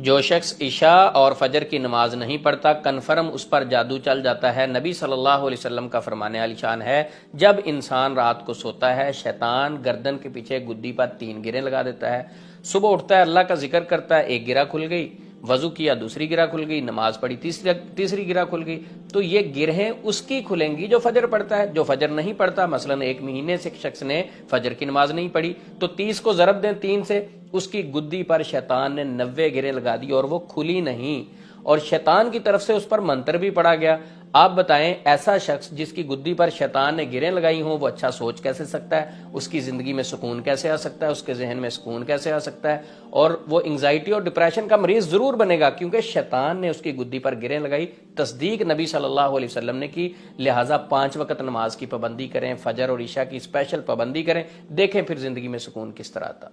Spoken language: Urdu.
جو شخص عشاء اور فجر کی نماز نہیں پڑھتا کنفرم اس پر جادو چل جاتا ہے۔ نبی صلی اللہ علیہ وسلم کا فرمان عالی شان ہے، جب انسان رات کو سوتا ہے شیطان گردن کے پیچھے گدی پر 3 گرہیں لگا دیتا ہے، صبح اٹھتا ہے اللہ کا ذکر کرتا ہے، 1 گرہ کھل گئی، وضو کیا دوسری گرہ کھل گئی، نماز پڑھی تیسری گرہ کھل گئی، تو یہ گرہیں اس کی کھلیں گی جو فجر پڑھتا ہے۔ جو فجر نہیں پڑھتا، مثلا 1 مہینے سے شخص نے فجر کی نماز نہیں پڑھی، تو 30 کو ضرب دیں 3 سے، اس کی گدی پر شیطان نے 90 گرہیں لگا دی اور وہ کھلی نہیں، اور شیطان کی طرف سے اس پر منتر بھی پڑا گیا۔ آپ بتائیں ایسا شخص جس کی گدی پر شیطان نے گرہیں لگائی ہوں وہ اچھا سوچ کیسے سکتا ہے؟ اس کی زندگی میں سکون کیسے آ سکتا ہے؟ اس کے ذہن میں سکون کیسے آ سکتا ہے؟ اور وہ انگزائٹی اور ڈپریشن کا مریض ضرور بنے گا، کیونکہ شیطان نے اس کی گدی پر گرہیں لگائی۔ تصدیق نبی صلی اللہ علیہ وسلم نے کی، لہٰذا 5 وقت نماز کی پابندی کریں، فجر اور عشاء کی اسپیشل پابندی کریں، دیکھیں پھر زندگی میں سکون کس طرح آتا۔